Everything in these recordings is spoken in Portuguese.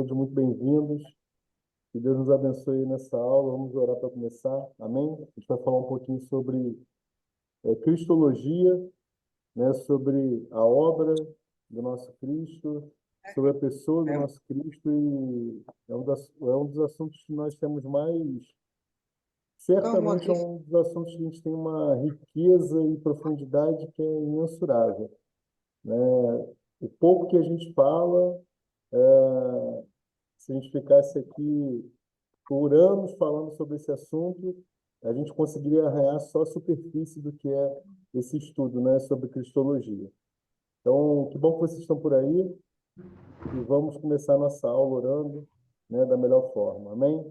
Todos muito bem-vindos. Que Deus nos abençoe nessa aula. Vamos orar para começar. Amém? A gente vai falar um pouquinho sobre cristologia, né? Sobre a obra do nosso Cristo, sobre a pessoa do nosso Cristo. E é um dos assuntos que nós temos mais. Como Certamente é aqui? um dos assuntos que a gente tem uma riqueza e profundidade que é imensurável, né? O pouco que a gente fala, se a gente ficasse aqui por anos falando sobre esse assunto, a gente conseguiria arranhar só a superfície do que é esse estudo, né, sobre cristologia. Então, que bom que vocês estão por aí e vamos começar a nossa aula orando, né, da melhor forma. Amém?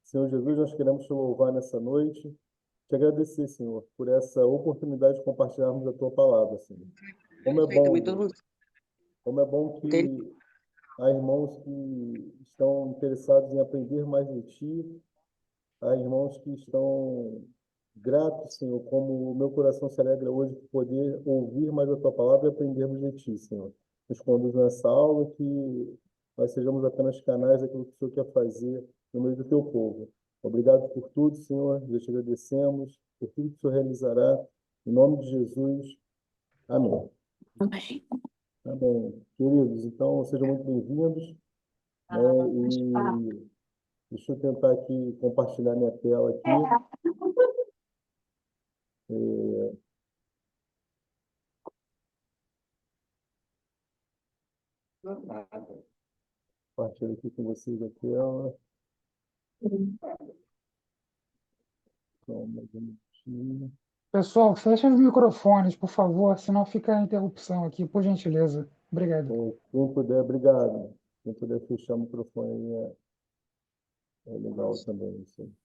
Senhor Jesus, nós queremos te louvar nessa noite, te agradecer, Senhor, por essa oportunidade de compartilharmos a tua palavra, Senhor. Como é Sei também bom, todo Deus, mundo como é bom tem. que há irmãos que estão interessados em aprender mais de ti. Há irmãos que estão gratos, Senhor, como o meu coração se alegra hoje por poder ouvir mais a tua palavra e aprendermos de ti, Senhor. Nos conduz nessa aula, que nós sejamos apenas canais daquilo que o Senhor quer fazer no meio do teu povo. Obrigado por tudo, Senhor. Nós te agradecemos por tudo que o Senhor realizará. Em nome de Jesus. Amém. Amém. Amém. Queridos, então sejam muito bem-vindos, né? E deixa eu tentar aqui compartilhar minha tela aqui. Compartilho aqui com vocês a tela. Só mais um minutinho. Pessoal, fechem os microfones, por favor, senão fica a interrupção aqui, por gentileza. Obrigado. Quem puder, obrigado. Quem puder fechar o microfone aí é legal também. Assim.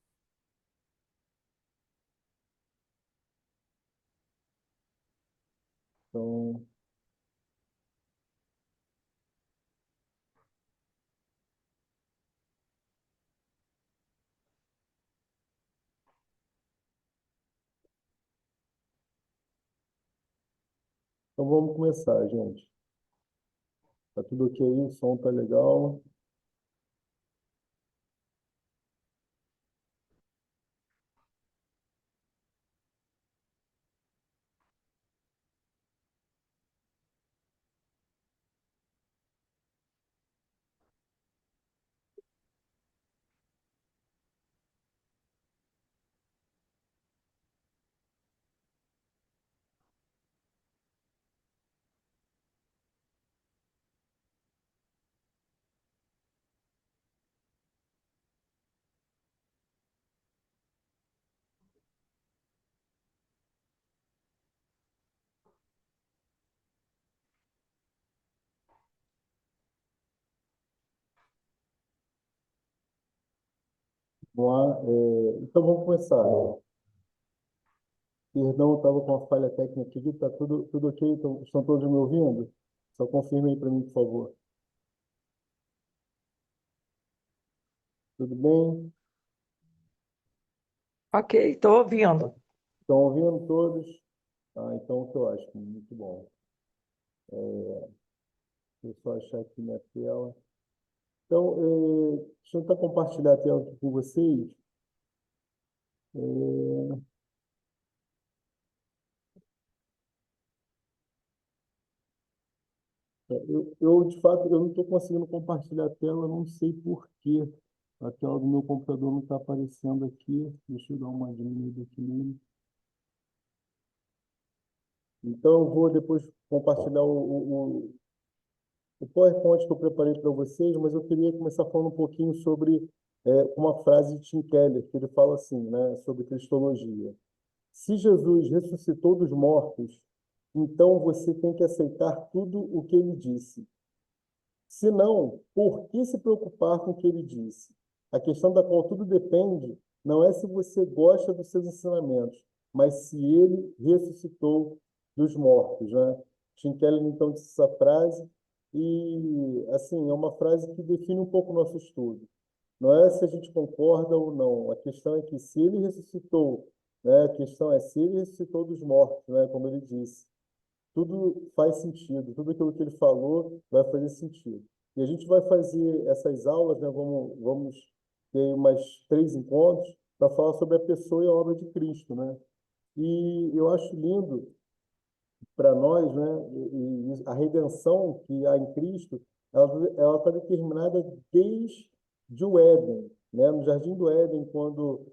Então, então vamos começar, gente. Tá tudo ok aí? O som tá legal. Vamos lá. Então vamos começar. Perdão, estava com uma falha técnica aqui. Tá tudo ok? Então, estão todos me ouvindo? Só confirme aí para mim, por favor. Tudo bem? Ok, estou ouvindo. Estão ouvindo todos? Ah, então, que eu acho. Muito bom. Deixa eu só achar aqui minha tela. Então, deixa eu tentar compartilhar a tela aqui com vocês. É, de fato, eu não estou conseguindo compartilhar a tela, não sei por quê. A tela do meu computador não está aparecendo aqui. Deixa eu dar uma diminuída aqui nele. Então, eu vou depois compartilhar o PowerPoint que eu preparei para vocês, mas eu queria começar falando um pouquinho sobre uma frase de Tim Keller, que ele fala assim, né, sobre cristologia. Se Jesus ressuscitou dos mortos, então você tem que aceitar tudo o que ele disse. Se não, por que se preocupar com o que ele disse? A questão da qual tudo depende não é se você gosta dos seus ensinamentos, mas se ele ressuscitou dos mortos, né? Tim Keller, então, disse essa frase e, assim, é uma frase que define um pouco o nosso estudo. Não é se a gente concorda ou não. A questão é que se ele ressuscitou, né? A questão é se ele ressuscitou dos mortos, né? Como ele disse. Tudo faz sentido. Tudo aquilo que ele falou vai fazer sentido. E a gente vai fazer essas aulas, né? Vamos ter umas 3 encontros para falar sobre a pessoa e a obra de Cristo, né? E eu acho lindo para nós, né? E a redenção que há em Cristo, ela está determinada desde o Éden, né? No Jardim do Éden, quando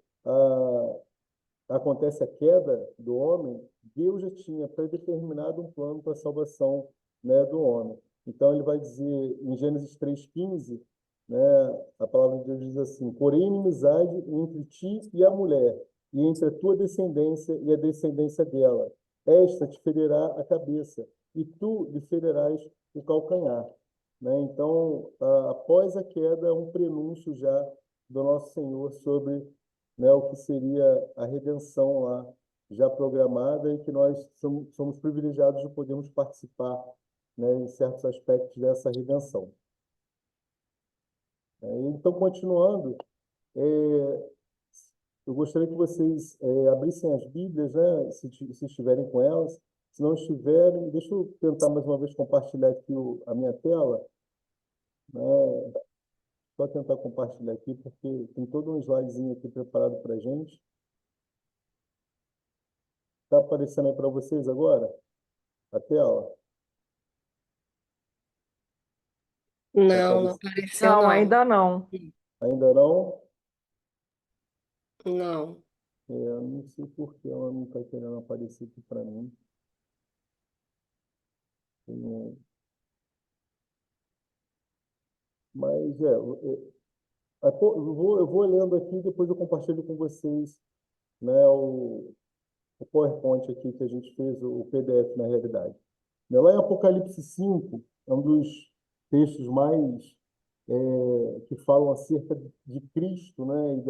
acontece a queda do homem, Deus já tinha predeterminado um plano para a salvação, né, do homem. Então ele vai dizer em Gênesis 3:15, né, a palavra de Deus diz assim: porém inimizade entre ti e a mulher, e entre a tua descendência e a descendência dela. Esta te ferirá a cabeça, e tu lhe ferirás o calcanhar. Né? Então, após a queda, é um prenúncio já do nosso Senhor sobre, né, o que seria a redenção lá já programada e que nós somos privilegiados de podermos participar, né, em certos aspectos dessa redenção. Então, continuando, eu gostaria que vocês abrissem as Bíblias, né, se estiverem com elas. Se não estiverem, deixa eu tentar mais uma vez compartilhar aqui a minha tela, né? Só tentar compartilhar aqui, porque tem todo um slidezinho aqui preparado para a gente. Está aparecendo aí para vocês agora a tela? Tá Não, não aparecendo? apareceu, Não, não. ainda não. Ainda não? Não. Eu não sei por que ela não está querendo aparecer aqui para mim. Tem. Mas eu vou lendo aqui e depois eu compartilho com vocês, né, o PowerPoint aqui que a gente fez, o PDF na realidade. Lá em Apocalipse 5, é um dos textos mais que falam acerca de Cristo, né, e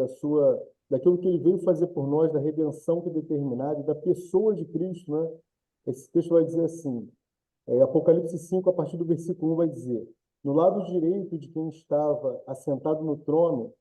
daquilo que ele veio fazer por nós, da redenção que é determinada, e da pessoa de Cristo, né? Esse texto vai dizer assim, Apocalipse 5, a partir do versículo 1, vai dizer: no lado direito de quem estava assentado no trono,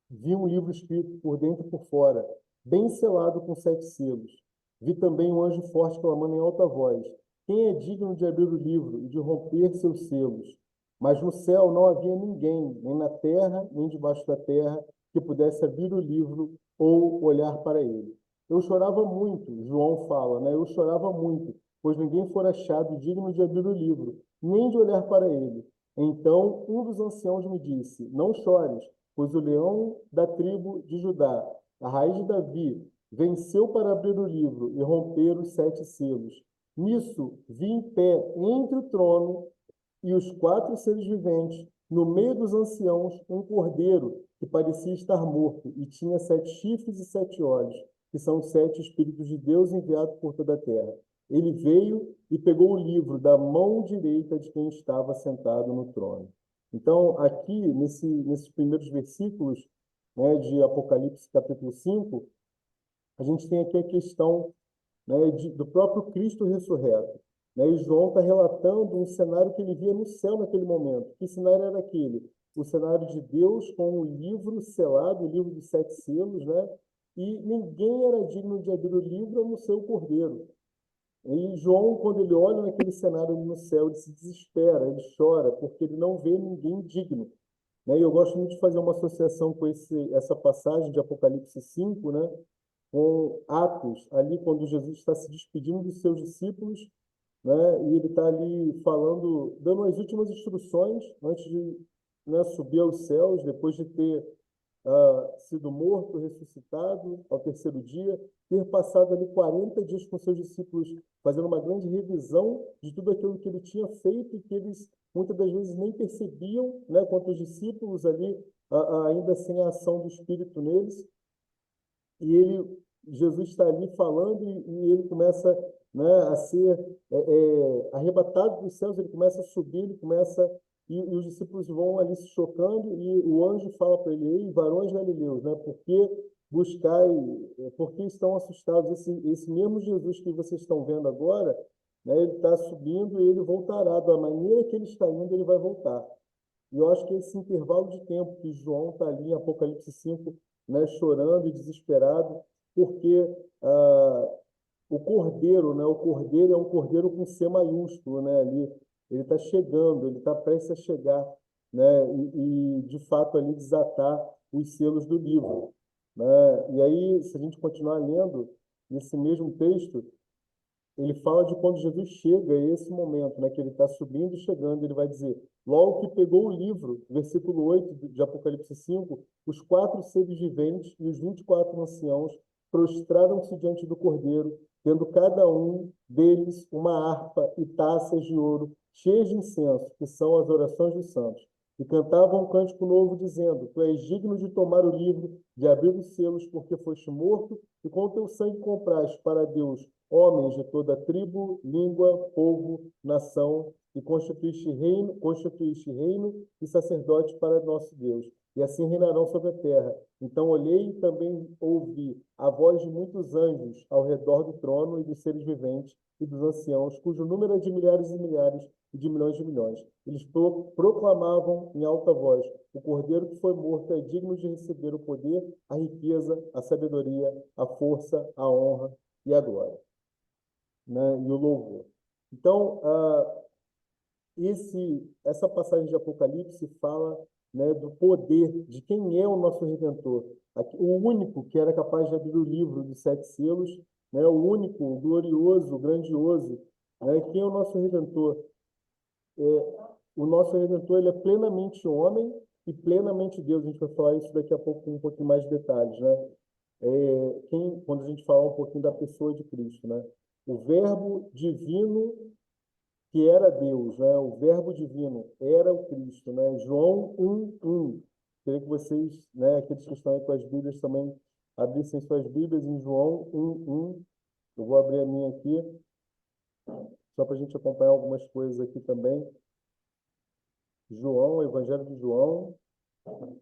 vi um livro escrito por dentro e por fora, bem selado com 7 selos. Vi também um anjo forte clamando em alta voz: quem é digno de abrir o livro e de romper seus selos? Mas no céu não havia ninguém, nem na terra, nem debaixo da terra, que pudesse abrir o livro ou olhar para ele. Eu chorava muito, João fala, né? Eu chorava muito, pois ninguém fora achado digno de abrir o livro, nem de olhar para ele. Então um dos anciãos me disse: não chores, pois o leão da tribo de Judá, a raiz de Davi, venceu para abrir o livro e romper os 7 selos. Nisso vi em pé entre o trono e os 4 seres viventes, no meio dos anciãos, um cordeiro que parecia estar morto e tinha 7 chifres e 7 olhos, que são os 7 Espíritos de Deus enviados por toda a terra. Ele veio e pegou o livro da mão direita de quem estava sentado no trono. Então, aqui, nesses primeiros versículos, né, de Apocalipse capítulo 5, a gente tem aqui a questão, né, do próprio Cristo ressurreto. Né? E João está relatando um cenário que ele via no céu naquele momento. Que cenário era aquele? O cenário de Deus com o livro selado, o livro dos 7 selos, né? E ninguém era digno de abrir o livro a não ser o Cordeiro. E João, quando ele olha naquele cenário ali no céu, ele se desespera, ele chora, porque ele não vê ninguém digno. Né? E eu gosto muito de fazer uma associação com essa passagem de Apocalipse 5, né? Com Atos, ali quando Jesus está se despedindo dos seus discípulos, né? E ele está ali falando, dando as últimas instruções antes de, né, subir aos céus, depois de ter sido morto, ressuscitado ao terceiro dia, ter passado ali 40 dias com seus discípulos, fazendo uma grande revisão de tudo aquilo que ele tinha feito e que eles muitas das vezes nem percebiam, né, quanto os discípulos ali, ainda sem a ação do Espírito neles. E Jesus está ali falando e ele começa, né, a ser arrebatado dos céus, ele começa a subir, e os discípulos vão ali se chocando e o anjo fala para ele: ei, varões galileus, né, por que estão assustados? Esse mesmo Jesus que vocês estão vendo agora, né, ele está subindo e ele voltará, da maneira que ele está indo, ele vai voltar. E eu acho que esse intervalo de tempo que João está ali em Apocalipse 5, né, chorando e desesperado, porque o cordeiro, né, o cordeiro é um cordeiro com C maiúsculo, né, ali, ele está chegando, ele está prestes a chegar, né? De fato, ali desatar os selos do livro, né? E aí, se a gente continuar lendo, nesse mesmo texto, ele fala de quando Jesus chega, a esse momento, né, que ele está subindo e chegando, ele vai dizer, logo que pegou o livro, versículo 8 de Apocalipse 5, os 4 seres viventes e os 24 anciãos prostraram-se diante do Cordeiro, tendo cada um deles uma harpa e taças de ouro cheias de incenso, que são as orações dos santos. E cantavam um cântico novo, dizendo, tu és digno de tomar o livro, de abrir os selos, porque foste morto, e com o teu sangue compraste para Deus homens de toda tribo, língua, povo, nação, e constituíste reino e sacerdote para nosso Deus. E assim reinarão sobre a terra. Então olhei e também ouvi a voz de muitos anjos ao redor do trono e dos seres viventes e dos anciãos, cujo número é de milhares e milhares e de milhões. Eles proclamavam em alta voz, o Cordeiro que foi morto é digno de receber o poder, a riqueza, a sabedoria, a força, a honra e a glória, né? E o louvor. Então, essa passagem de Apocalipse fala, né, do poder de quem é o nosso Redentor, o único que era capaz de abrir o livro dos 7 selos, né, o único, o glorioso, o grandioso, né? Quem é o nosso Redentor? O nosso Redentor, ele é plenamente homem e plenamente Deus. A gente vai falar isso daqui a pouco com um pouquinho mais de detalhes, né? Quando a gente fala um pouquinho da pessoa de Cristo, né? O Verbo divino que era Deus, né? O Verbo divino era o Cristo, né? João 1:1. Queria que vocês, né, aqueles que estão aí com as Bíblias também abrissem suas Bíblias em João 1:1. Eu vou abrir a minha aqui, só para a gente acompanhar algumas coisas aqui também. João, Evangelho de João,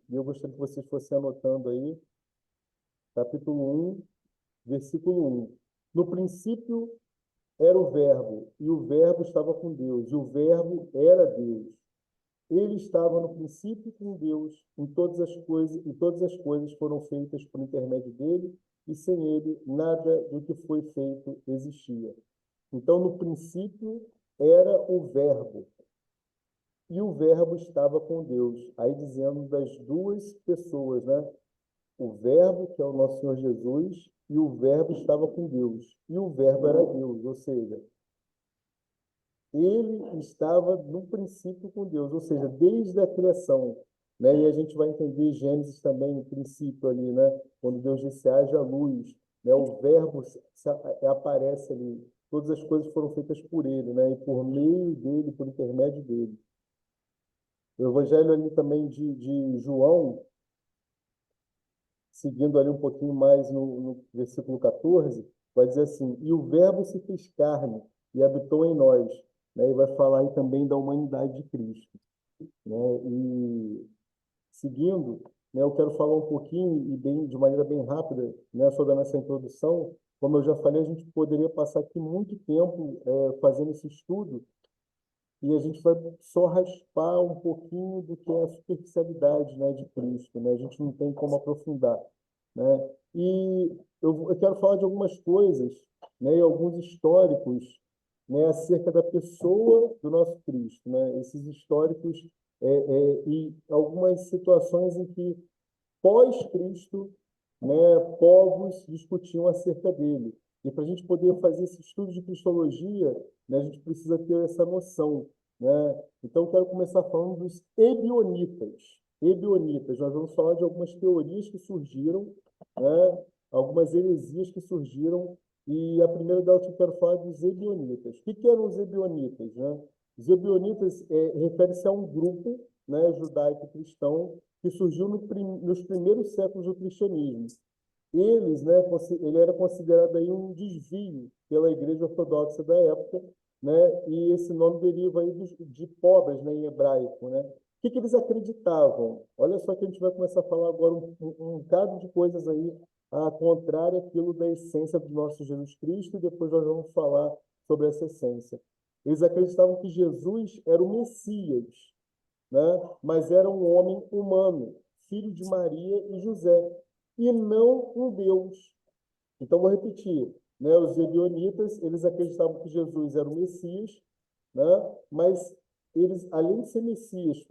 e eu gostaria que vocês fossem anotando aí, capítulo 1, versículo 1. No princípio era o Verbo, e o Verbo estava com Deus, e o Verbo era Deus. Ele estava no princípio com Deus, em todas as coisas, e todas as coisas foram feitas por intermédio dele, e sem ele nada do que foi feito existia. Então, no princípio era o Verbo, e o Verbo estava com Deus. Aí dizendo das duas pessoas, né? O Verbo, que é o nosso Senhor Jesus, e o Verbo estava com Deus. E o Verbo era Deus, ou seja, ele estava no princípio com Deus, ou seja, desde a criação, né? E a gente vai entender Gênesis também, o princípio ali, né? Quando Deus disse, haja luz, né? O Verbo aparece ali. Todas as coisas foram feitas por ele, né? E por meio dele, por intermédio dele. O Evangelho ali também de João, seguindo ali um pouquinho mais no versículo 14, vai dizer assim, e o Verbo se fez carne e habitou em nós, né? E vai falar aí também da humanidade de Cristo, né? E seguindo, né, eu quero falar um pouquinho e de maneira bem rápida, né, sobre a nossa introdução. Como eu já falei, a gente poderia passar aqui muito tempo fazendo esse estudo, e a gente vai só raspar um pouquinho do que é a superficialidade, né, de Cristo, né? A gente não tem como aprofundar, né? E eu quero falar de algumas coisas, né, e alguns históricos, né, acerca da pessoa do nosso Cristo, né? Esses históricos e algumas situações em que pós-Cristo, né, povos discutiam acerca dele. E para a gente poder fazer esse estudo de cristologia, né, a gente precisa ter essa noção, né? Então, eu quero começar falando dos ebionitas. Ebionitas, nós vamos falar de algumas teorias que surgiram, né, algumas heresias que surgiram, e a primeira delas que eu quero falar é dos ebionitas. O que eram os ebionitas, né? Os ebionitas refere-se a um grupo, né, judaico-cristão que surgiu nos primeiros séculos do cristianismo. Né, ele era considerado aí um desvio pela Igreja Ortodoxa da época, né, e esse nome deriva aí de pobres, né, em hebraico, né. O que eles acreditavam? Olha só que a gente vai começar a falar agora um bocado de coisas aí a contrário àquilo da essência do nosso Jesus Cristo, e depois nós vamos falar sobre essa essência. Eles acreditavam que Jesus era o Messias, né? Mas era um homem humano, filho de Maria e José, e não um Deus. Então, vou repetir, né? Os ebionitas, eles acreditavam que Jesus era o Messias, né? Mas eles, além de ser Messias,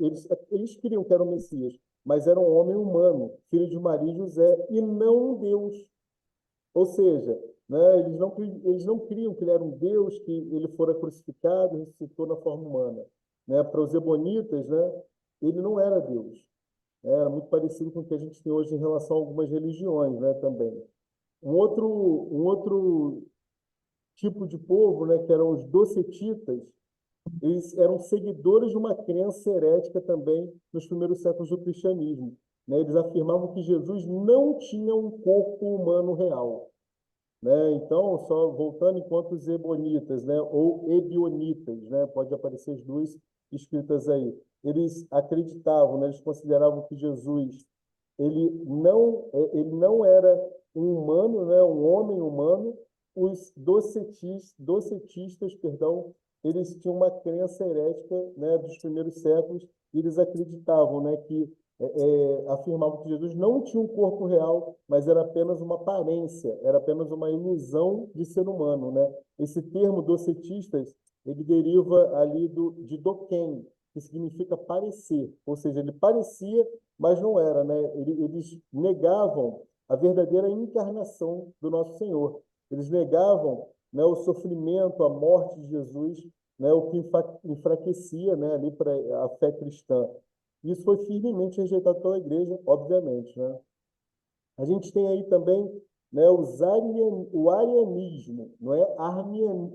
eles queriam que era o Messias, mas era um homem humano, filho de Maria e José, e não um Deus. Ou seja, né, eles não criam que ele era um Deus, que ele fora crucificado e ressuscitou na forma humana. Né? Para os ebonitas, né, ele não era Deus. Era muito parecido com o que a gente tem hoje em relação a algumas religiões, né, também. Um outro tipo de povo, né, que eram os docetitas, eles eram seguidores de uma crença herética também nos primeiros séculos do cristianismo. Né? Eles afirmavam que Jesus não tinha um corpo humano real. Né? Então, só voltando enquanto os ebonitas, né, ou ebionitas, né, pode aparecer as duas escritas aí, eles acreditavam, né, eles consideravam que Jesus ele não era um humano, né, um homem humano. Os docetistas, perdão, eles tinham uma crença herética, né, dos primeiros séculos, e eles acreditavam, né, que afirmavam que Jesus não tinha um corpo real, mas era apenas uma aparência, era apenas uma ilusão de ser humano, né? Esse termo docetistas, ele deriva ali de doquem, que significa parecer, ou seja, ele parecia, mas não era, né? Eles negavam a verdadeira encarnação do nosso Senhor. Eles negavam, né, o sofrimento, a morte de Jesus, né, o que enfraquecia, né, ali para a fé cristã. Isso foi firmemente rejeitado pela igreja, obviamente, né? A gente tem aí também, né, o arianismo, não é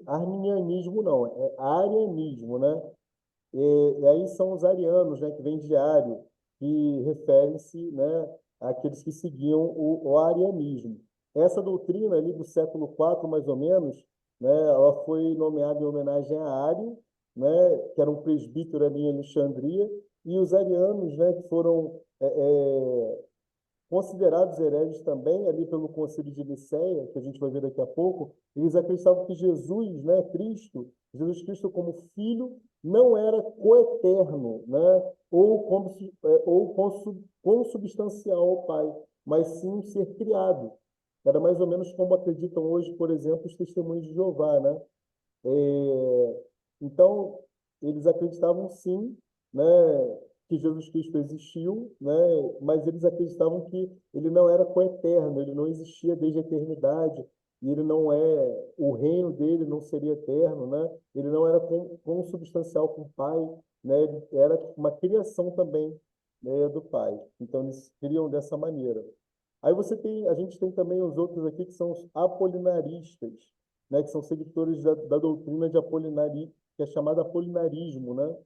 arminianismo, não, é arianismo, né? E aí são os arianos, né, que vem de Ario, que refere-se, né, àqueles que seguiam o arianismo. Essa doutrina ali do século IV, mais ou menos, né, ela foi nomeada em homenagem a Ario, né, que era um presbítero ali em Alexandria, e os arianos, né, que foram considerados hereges também ali pelo Concílio de Nicéia, que a gente vai ver daqui a pouco. Eles acreditavam que Jesus, né, Jesus Cristo como filho, não era coeterno, né, ou consubstancial ao Pai, mas sim um ser criado. Era mais ou menos como acreditam hoje, por exemplo, os testemunhos de Jeová, né? Então, eles acreditavam sim, né, que Jesus Cristo existiu, né, mas eles acreditavam que ele não era coeterno, ele não existia desde a eternidade, e ele não o reino dele não seria eterno, né? Ele não era consubstancial com o Pai, né? Ele era uma criação também, né, do Pai. Então, eles criam dessa maneira. Aí a gente tem também os outros aqui que são os apolinaristas, né, que são seguidores da doutrina de Apolinari, que é chamada apolinarismo, né?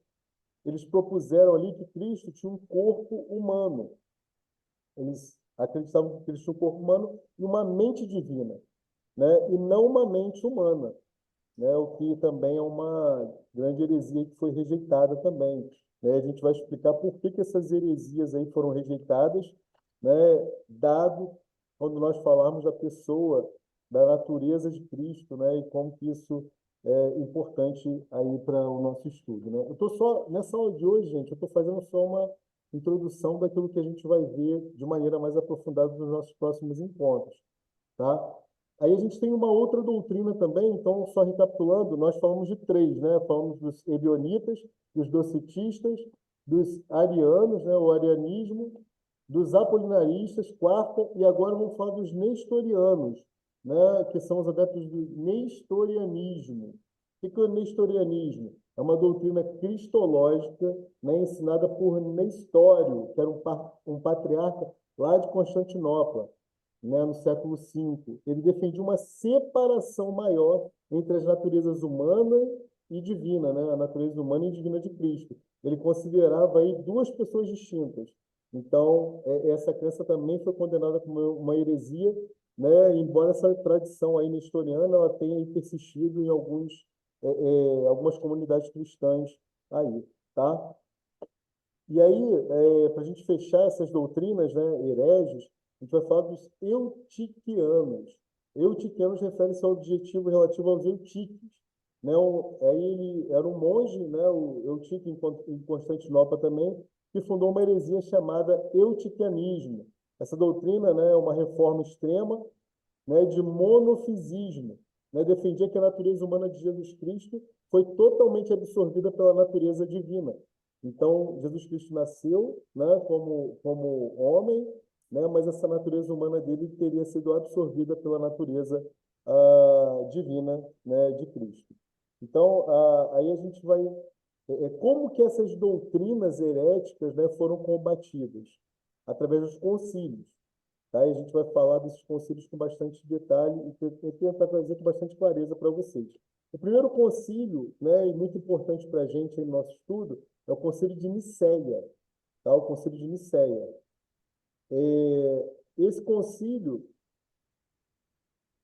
Eles propuseram ali que Cristo tinha um corpo humano. Eles acreditavam que Cristo tinha um corpo humano e uma mente divina, né? E não uma mente humana, né? O que também é uma grande heresia que foi rejeitada também, né? A gente vai explicar por que essas heresias aí foram rejeitadas, né? Dado quando nós falarmos da pessoa, da natureza de Cristo, né? E como que isso é importante aí para o nosso estudo, né? Eu estou só nessa aula de hoje, gente, eu estou fazendo só uma introdução daquilo que a gente vai ver de maneira mais aprofundada nos nossos próximos encontros, tá? Aí a gente tem uma outra doutrina também, então, só recapitulando, nós falamos de três, né? Falamos dos ebionitas, dos docetistas, dos arianos, né? O arianismo, dos apolinaristas, quarta, e agora vamos falar dos nestorianos, né? Que são os adeptos do nestorianismo. O que é o nestorianismo? É uma doutrina cristológica, né? Ensinada por Nestório, que era um patriarca lá de Constantinopla, né, no século V. Ele defendia uma separação maior entre as naturezas humana e divina, né, a natureza humana e divina de Cristo. Ele considerava aí duas pessoas distintas. Então, essa crença também foi condenada como uma heresia, né, embora essa tradição aí nestoriana ela tenha aí persistido em algumas comunidades cristãs aí, tá? E aí, para a gente fechar essas doutrinas, né, hereges, a gente vai falar dos eutiquianos. Eutiquianos refere-se ao objetivo relativo aos eutiques. Né? Aí ele era um monge, né, o Eutique em Constantinopla também, que fundou uma heresia chamada eutiquianismo. Essa doutrina, né, é uma reforma extrema, né, de monofisismo, né, defendia que a natureza humana de Jesus Cristo foi totalmente absorvida pela natureza divina. Então, Jesus Cristo nasceu, né, como homem, né, mas essa natureza humana dele teria sido absorvida pela natureza divina, né, de Cristo. Então, aí a gente vai... como que essas doutrinas heréticas, né, foram combatidas? Através dos concílios. Tá? E a gente vai falar desses concílios com bastante detalhe e tentar trazer com bastante clareza para vocês. O primeiro concílio, né, e muito importante para a gente no nosso estudo, é o Concílio de Nicéia. Tá? O Concílio de Nicéia. Esse concílio,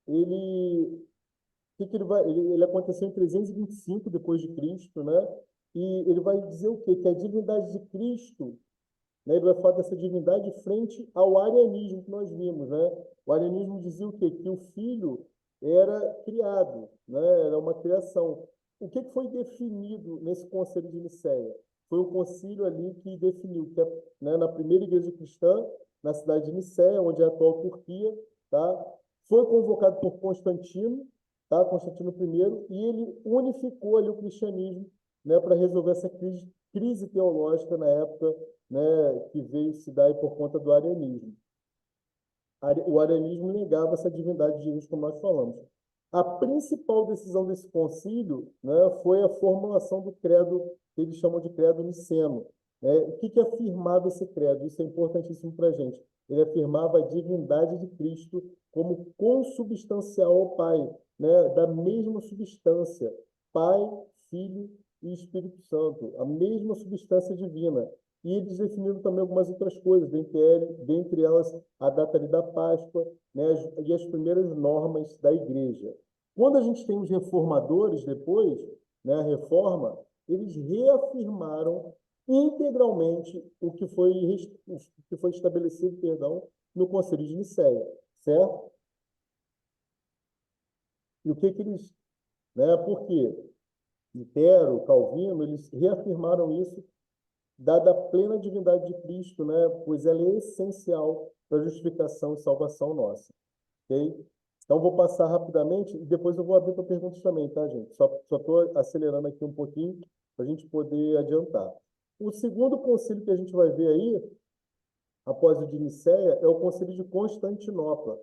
ele aconteceu em 325 depois de Cristo, né? E ele vai dizer o quê? Que a divindade de Cristo, né, ele vai falar dessa divindade frente ao arianismo que nós vimos, né? O arianismo dizia o quê? Que o Filho era criado, né? Era uma criação. O que foi definido nesse Concílio de Nicéia? Foi um concílio ali que definiu que, né, na primeira igreja cristã, na cidade de Nicéia, onde é a atual Turquia, tá? Foi convocado por Constantino, tá? Constantino I, e ele unificou ali o cristianismo, né, para resolver essa crise teológica na época, né, que veio se dar por conta do arianismo. O arianismo negava essa divindade de Jesus, como nós falamos. A principal decisão desse concílio, né, foi a formulação do credo, que eles chamam de credo niceno. O que afirmava esse credo? Isso é importantíssimo para a gente. Ele afirmava a divindade de Cristo como consubstancial ao Pai, né, da mesma substância, Pai, Filho e Espírito Santo, a mesma substância divina. E eles definiram também algumas outras coisas, dentre elas a data ali da Páscoa, né, e as primeiras normas da igreja. Quando a gente tem os reformadores depois, né, a reforma, eles reafirmaram integralmente o que foi estabelecido, no Concílio de Nicéia, certo? E o que eles... Né, por quê? Lutero, Calvino, eles reafirmaram isso, dada a plena divindade de Cristo, né? Pois ela é essencial para a justificação e salvação nossa. Ok? Então, vou passar rapidamente e depois eu vou abrir para perguntas também, tá, gente? Só estou acelerando aqui um pouquinho para a gente poder adiantar. O segundo concílio que a gente vai ver aí, após o de Nicéia, é o concílio de Constantinopla.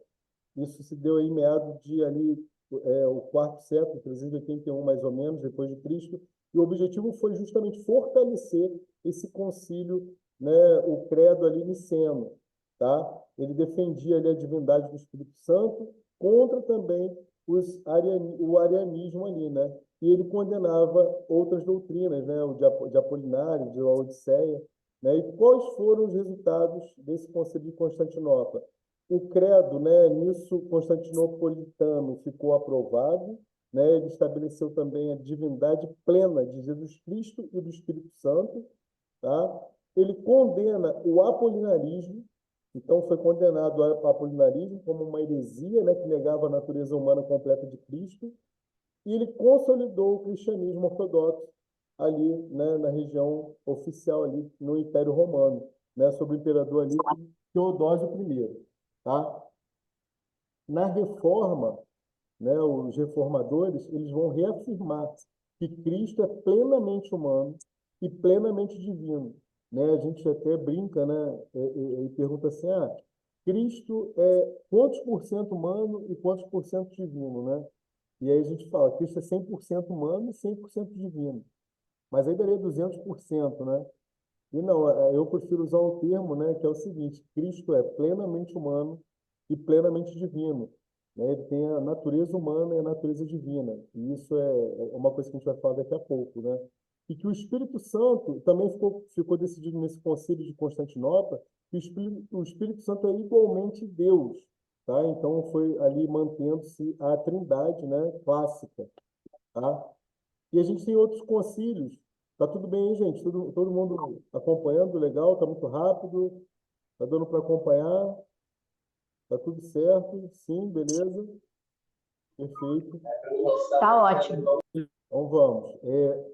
Isso se deu aí em meados de ali, o quarto século, 381 mais ou menos, depois de Cristo, e o objetivo foi justamente fortalecer esse concílio, né, o credo ali niceno, tá? Ele defendia ali a divindade do Espírito Santo contra também o arianismo ali, né? E ele condenava outras doutrinas, né? O de Apolinário, de Laodiceia, né? E quais foram os resultados desse concílio de Constantinopla? O credo, né, nisso constantinopolitano ficou aprovado, né? Ele estabeleceu também a divindade plena de Jesus Cristo e do Espírito Santo, tá? Ele condena o apolinarismo, então foi condenado o apolinarismo como uma heresia, né, que negava a natureza humana completa de Cristo, e ele consolidou o cristianismo ortodoxo ali, né, na região oficial ali no Império Romano, né, sob o imperador ali Teodósio I, tá? Na reforma, né, os reformadores, eles vão reafirmar que Cristo é plenamente humano e plenamente divino, né? A gente até brinca, né, e pergunta assim, Cristo é quantos por cento humano e quantos por cento divino, né? E aí a gente fala, Cristo é 100% humano e 100% divino. Mas aí daria 200%, né? E não, eu prefiro usar o termo, né, que é o seguinte, Cristo é plenamente humano e plenamente divino, né? Ele tem a natureza humana e a natureza divina. E isso é uma coisa que a gente vai falar daqui a pouco, né? E que o Espírito Santo também ficou decidido nesse concílio de Constantinopla, que o Espírito Santo é igualmente Deus, tá? Então foi ali mantendo-se a trindade, né, clássica, tá? E a gente tem outros concílios. Tá tudo bem, hein, gente? Todo mundo acompanhando, legal? Tá muito rápido? Tá dando para acompanhar? Tá tudo certo? Sim, beleza? Perfeito. Tá ótimo. Então vamos.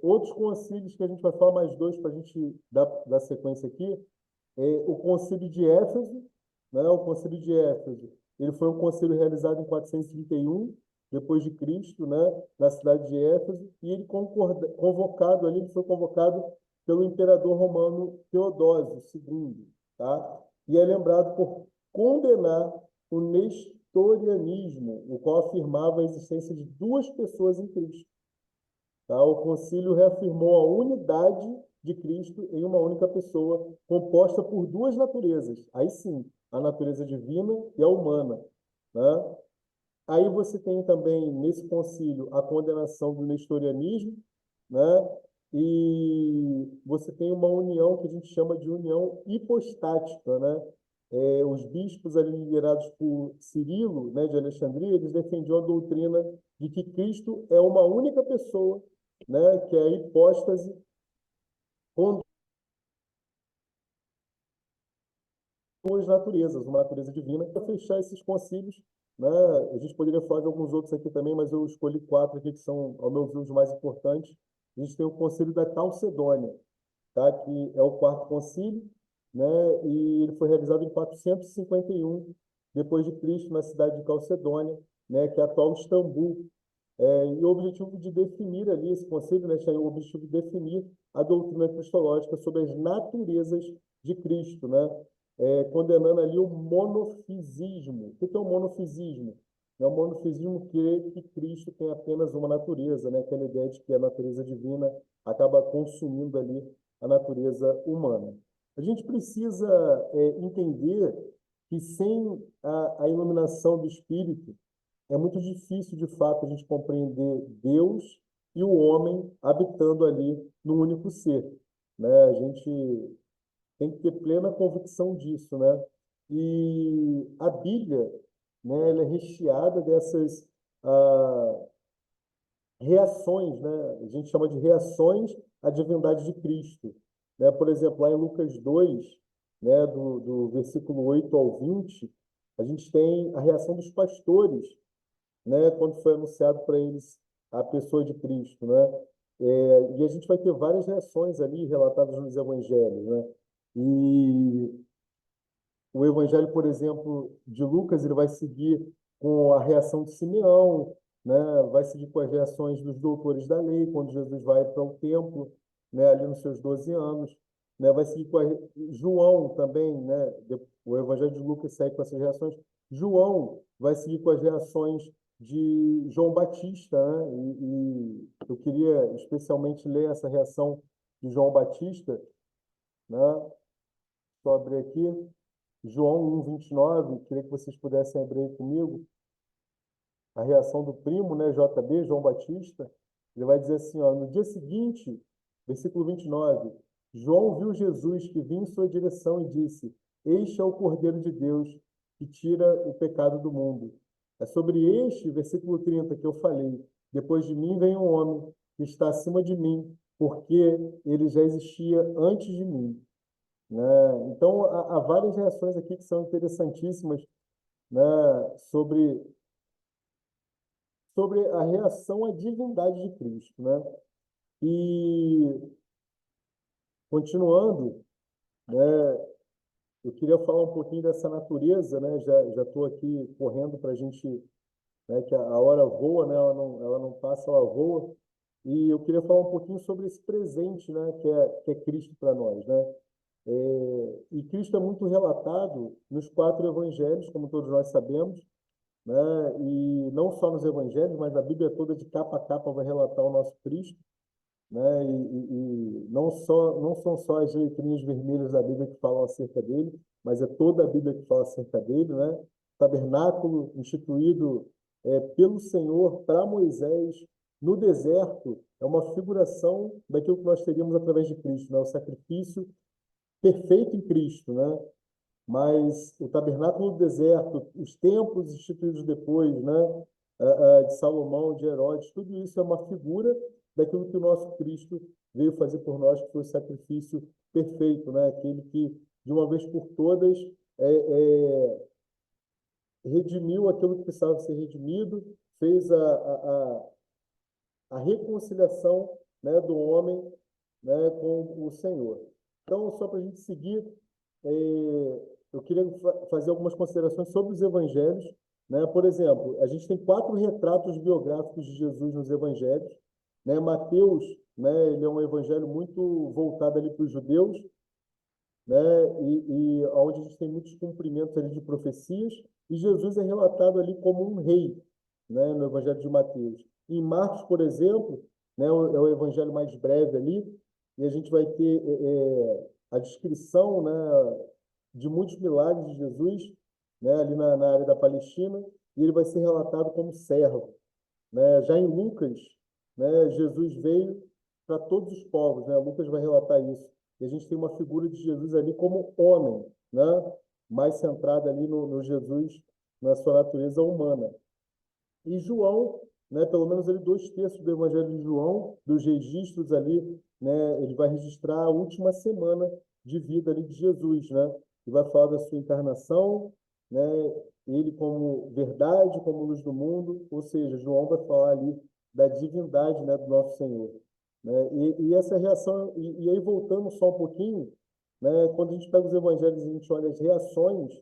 Outros concílios que a gente vai falar, mais dois para a gente dar sequência aqui. O concílio de Éfeso, né? O concílio de Éfeso. Ele foi um concílio realizado em 431, depois de Cristo, né, na cidade de Éfeso, e ele convocado ali, ele foi convocado pelo imperador romano Teodósio II, tá? E é lembrado por condenar o nestorianismo, o qual afirmava a existência de duas pessoas em Cristo. Tá? O concílio reafirmou a unidade de Cristo em uma única pessoa, composta por duas naturezas. Aí sim, a natureza divina e a humana, né? Aí você tem também, nesse concílio, a condenação do nestorianismo, né? E você tem uma união que a gente chama de união hipostática, né? Os bispos ali liderados por Cirilo, né, de Alexandria, eles defendiam a doutrina de que Cristo é uma única pessoa, né, que é a hipóstase com duas naturezas, uma natureza divina. Para fechar esses concílios, né, a gente poderia falar de alguns outros aqui também, mas eu escolhi quatro aqui que são, ao meu ver, os mais importantes. A gente tem o concílio da Calcedônia, tá, que é o quarto concílio, né, e ele foi realizado em 451 depois de Cristo, na cidade de Calcedônia, né, que é a atual Istambul. E o objetivo de definir ali, esse conceito, né, tinha o objetivo de definir a doutrina cristológica sobre as naturezas de Cristo, né, condenando ali o monofisismo. O que é o monofisismo? É o monofisismo que Cristo tem apenas uma natureza, né, aquela ideia de que a natureza divina acaba consumindo ali a natureza humana. A gente precisa entender que sem a iluminação do Espírito, é muito difícil, de fato, a gente compreender Deus e o homem habitando ali no único ser, né? A gente tem que ter plena convicção disso, né? E a Bíblia, né, ela é recheada dessas reações, né? A gente chama de reações à divindade de Cristo, né? Por exemplo, lá em Lucas 2, né, do versículo 8 ao 20, a gente tem a reação dos pastores, né, quando foi anunciado para eles a pessoa de Cristo, né? E a gente vai ter várias reações ali relatadas nos evangelhos, né? E o evangelho, por exemplo, de Lucas, ele vai seguir com a reação de Simeão, né? Vai seguir com as reações dos doutores da lei, quando Jesus vai para o templo, né, ali nos seus 12 anos, né? Vai seguir com João também, né? O evangelho de Lucas segue com essas reações. João vai seguir com as reações de João Batista, né? E eu queria especialmente ler essa reação de João Batista, né? Estou abrir aqui. João 1:29, queria que vocês pudessem abrir aí comigo a reação do primo, né, JB, João Batista. Ele vai dizer assim, ó, no dia seguinte, versículo 29, João viu Jesus que vinha em sua direção e disse: Este é o Cordeiro de Deus que tira o pecado do mundo. É sobre este, versículo 30, que eu falei: Depois de mim vem um homem que está acima de mim, porque ele já existia antes de mim, né? Então, há várias reações aqui que são interessantíssimas, né, sobre a reação à divindade de Cristo, né? E, continuando, né, eu queria falar um pouquinho dessa natureza, né? Já estou aqui correndo para a gente, né, que a hora voa, né? Ela não passa, ela voa. E eu queria falar um pouquinho sobre esse presente, né, que é Cristo para nós, né? E Cristo é muito relatado nos quatro evangelhos, como todos nós sabemos, né? E não só nos evangelhos, mas a Bíblia toda de capa a capa vai relatar o nosso Cristo, né? E não são só as letrinhas vermelhas da Bíblia que falam acerca dele, mas é toda a Bíblia que fala acerca dele, né? Tabernáculo instituído pelo Senhor para Moisés no deserto é uma figuração daquilo que nós teríamos através de Cristo, né? O sacrifício perfeito em Cristo, né? Mas o tabernáculo do deserto, os templos instituídos depois, né, de Salomão, de Herodes, tudo isso é uma figura daquilo que o nosso Cristo veio fazer por nós, que foi o sacrifício perfeito, né? Aquele que, de uma vez por todas, redimiu aquilo que precisava ser redimido, fez a reconciliação, né, do homem, né, com o Senhor. Então, só para a gente seguir, eu queria fazer algumas considerações sobre os evangelhos, né? Por exemplo, a gente tem 4 retratos biográficos de Jesus nos evangelhos, né? Mateus, né, ele é um evangelho muito voltado ali para os judeus, né? E onde a gente tem muitos cumprimentos ali de profecias, e Jesus é relatado ali como um rei, né, no Evangelho de Mateus. Em Marcos, por exemplo, né, é o evangelho mais breve ali, e a gente vai ter a descrição, né, de muitos milagres de Jesus, né, ali na área da Palestina, e ele vai ser relatado como servo, né? Já em Lucas, né, Jesus veio para todos os povos, né? Lucas vai relatar isso. E a gente tem uma figura de Jesus ali como homem, né? Mais centrada ali no Jesus, na sua natureza humana. E João, né, pelo menos ali 2/3 do Evangelho de João, dos registros ali, né, ele vai registrar a última semana de vida ali de Jesus, né? E vai falar da sua encarnação, né? Ele como verdade, como luz do mundo, ou seja, João vai falar ali da divindade, né, do nosso Senhor, né? E essa reação, e aí voltando só um pouquinho, né, quando a gente pega os evangelhos e a gente olha as reações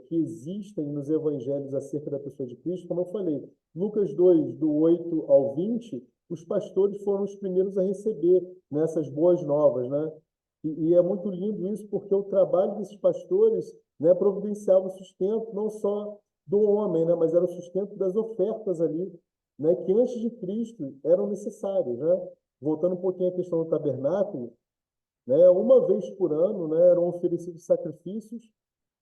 que existem nos evangelhos acerca da pessoa de Cristo, como eu falei, Lucas 2, do 8 ao 20, os pastores foram os primeiros a receber nessas boas novas, né? E é muito lindo isso, porque o trabalho desses pastores, né, providenciava o sustento não só do homem, né, mas era o sustento das ofertas ali, né, que antes de Cristo eram necessárias, né? Voltando um pouquinho à questão do tabernáculo, né, uma vez por ano, né, eram oferecidos sacrifícios,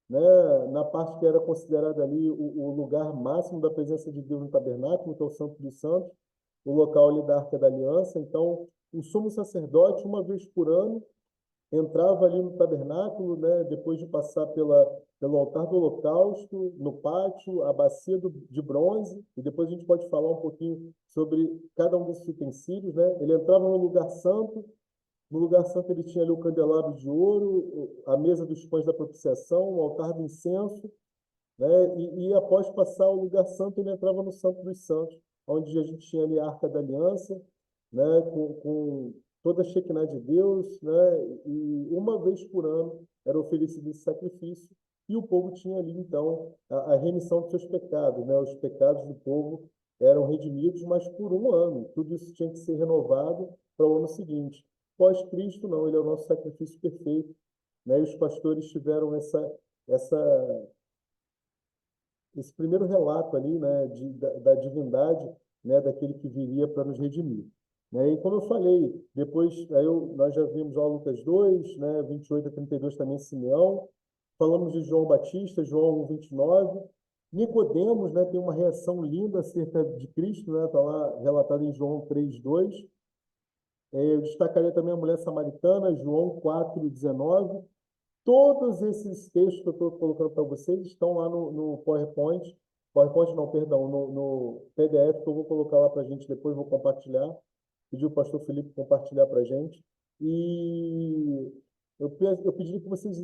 né, na parte que era considerada ali o lugar máximo da presença de Deus no tabernáculo, que é o Santo dos Santos, o local ali da Arca da Aliança. Então, o sumo sacerdote, uma vez por ano, entrava ali no tabernáculo, né, depois de passar pelo altar do holocausto, no pátio, a bacia de bronze, e depois a gente pode falar um pouquinho sobre cada um desses utensílios, né? Ele entrava no lugar santo. No lugar santo ele tinha ali o candelabro de ouro, a mesa dos pães da propiciação, o altar do incenso, né? E após passar o lugar santo, ele entrava no Santo dos Santos, onde a gente tinha ali a Arca da Aliança, né? Com toda a Shekinah de Deus, né? E uma vez por ano era oferecido esse sacrifício, e o povo tinha ali, então, a remissão dos seus pecados, né? Os pecados do povo eram redimidos, mas por um ano. Tudo isso tinha que ser renovado para o ano seguinte. Pós-Cristo, não, ele é o nosso sacrifício perfeito, né? E os pastores tiveram essa, esse primeiro relato ali, né, da divindade, né, daquele que viria para nos redimir. Né? E como eu falei, depois nós já vimos lá Lucas 2, né, 28 a 32 também Simeão, falamos de João Batista, João 1:29, Nicodemos, né, tem uma reação linda acerca de Cristo, né, está lá relatado em João 3:2. Eu destacaria também a mulher samaritana, João 4:19. Todos esses textos que eu estou colocando para vocês estão lá no PowerPoint. PowerPoint não, perdão, no PDF que eu vou colocar lá para a gente depois, vou compartilhar. Pedir o pastor Felipe compartilhar para a gente. E eu pediria que vocês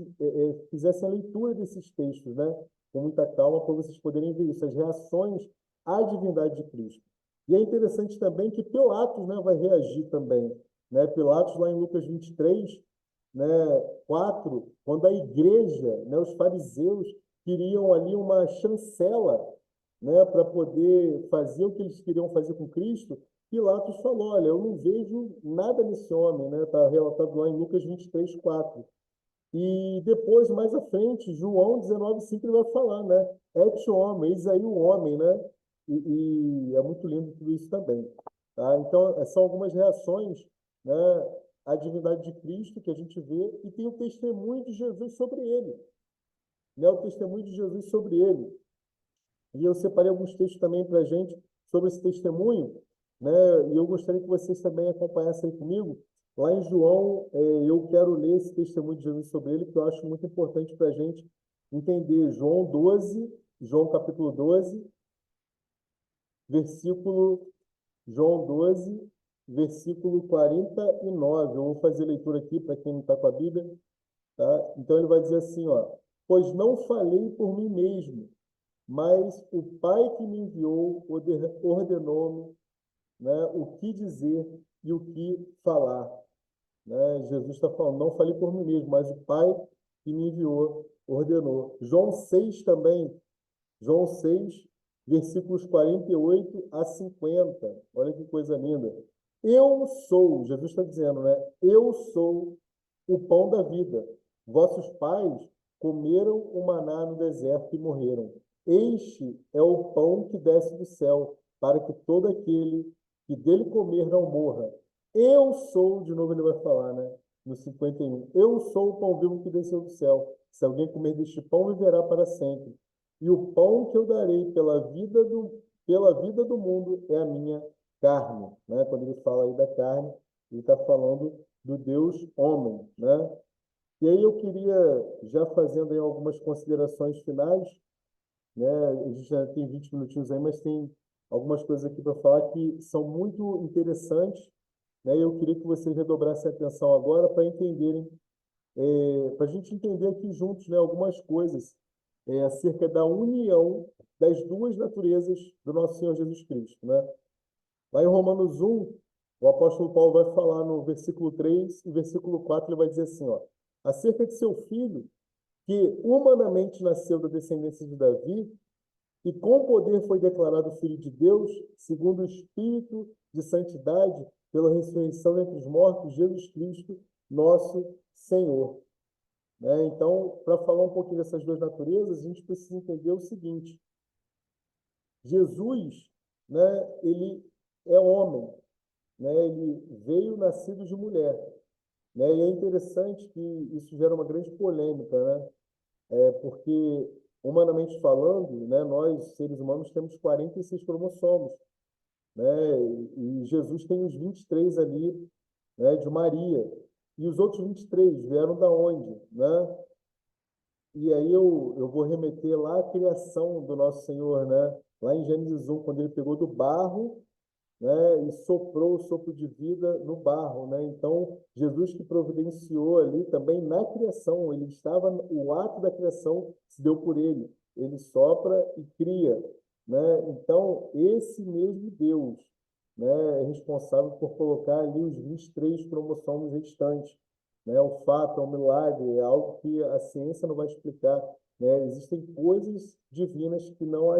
fizessem a leitura desses textos, né? Com muita calma, para vocês poderem ver isso, as reações à divindade de Cristo. E é interessante também que Pilatos, né, vai reagir também, né? Pilatos, lá em Lucas 23, né, 4, quando a igreja, né, os fariseus, queriam ali uma chancela, né, para poder fazer o que eles queriam fazer com Cristo, Pilatos falou, olha, eu não vejo nada nesse homem, né? Está relatado lá em Lucas 23, 4. E depois, mais à frente, João 19:5 ele vai falar, né? Et homem, eis aí o homem, né? E é muito lindo tudo isso também. Tá? Então, são algumas reações, né, à divindade de Cristo que a gente vê, e tem o testemunho de Jesus sobre ele. Né? O testemunho de Jesus sobre ele. E eu separei alguns textos também para a gente sobre esse testemunho, né? E eu gostaria que vocês também acompanhassem aí comigo. Lá em João, eu quero ler esse testemunho de Jesus sobre ele, que eu acho muito importante para a gente entender. João 12, João capítulo 12, versículo, João 12, versículo 49. Eu vou fazer leitura aqui para quem não está com a Bíblia, tá? Então ele vai dizer assim, ó: pois não falei por mim mesmo, mas o Pai que me enviou ordenou-me, né, o que dizer e o que falar. Né? Jesus está falando, não falei por mim mesmo, mas o Pai que me enviou ordenou. João 6 também, João 6, versículos 48 a 50. Olha que coisa linda. Eu sou, Jesus está dizendo, né? Eu sou o pão da vida. Vossos pais comeram o maná no deserto e morreram. Este é o pão que desce do céu, para que todo aquele que dele comer não morra. Eu sou, de novo ele vai falar, né? No 51. Eu sou o pão vivo que desceu do céu. Se alguém comer deste pão, viverá para sempre. E o pão que eu darei pela vida do mundo é a minha carne, né? Quando ele fala aí da carne, ele está falando do Deus homem, né? E aí eu queria, já fazendo aí algumas considerações finais, né? A gente já tem 20 minutinhos aí, mas tem algumas coisas aqui para falar que são muito interessantes, né? E eu queria que vocês redobrassem a atenção agora para entenderem, para a gente entender aqui juntos, né, algumas coisas acerca da união das duas naturezas do nosso Senhor Jesus Cristo, né? Lá em Romanos 1, o apóstolo Paulo vai falar no versículo 3 e versículo 4, ele vai dizer assim, ó, acerca de seu filho, que humanamente nasceu da descendência de Davi, e com poder foi declarado filho de Deus, segundo o Espírito de santidade, pela ressurreição entre os mortos, Jesus Cristo, nosso Senhor. Né? Então, para falar um pouquinho dessas duas naturezas, a gente precisa entender o seguinte: Jesus, né, ele é homem, né? Ele veio nascido de mulher, né? E é interessante que isso gera uma grande polêmica, né? Porque, humanamente falando, né, nós, seres humanos, temos 46 cromossomos, né? E Jesus tem os 23 ali, né, de Maria. E os outros 23 vieram da onde, né? E aí eu vou remeter lá à criação do nosso Senhor, né? Lá em Gênesis 1, quando ele pegou do barro, né, e soprou o sopro de vida no barro, né? Então, Jesus que providenciou ali também na criação, ele estava, o ato da criação se deu por ele. Ele sopra e cria, né? Então, esse mesmo Deus, né, é responsável por colocar ali os 23 cromossomos restantes, né? É um fato, é um milagre, é algo que a ciência não vai explicar, né? Existem coisas divinas que não há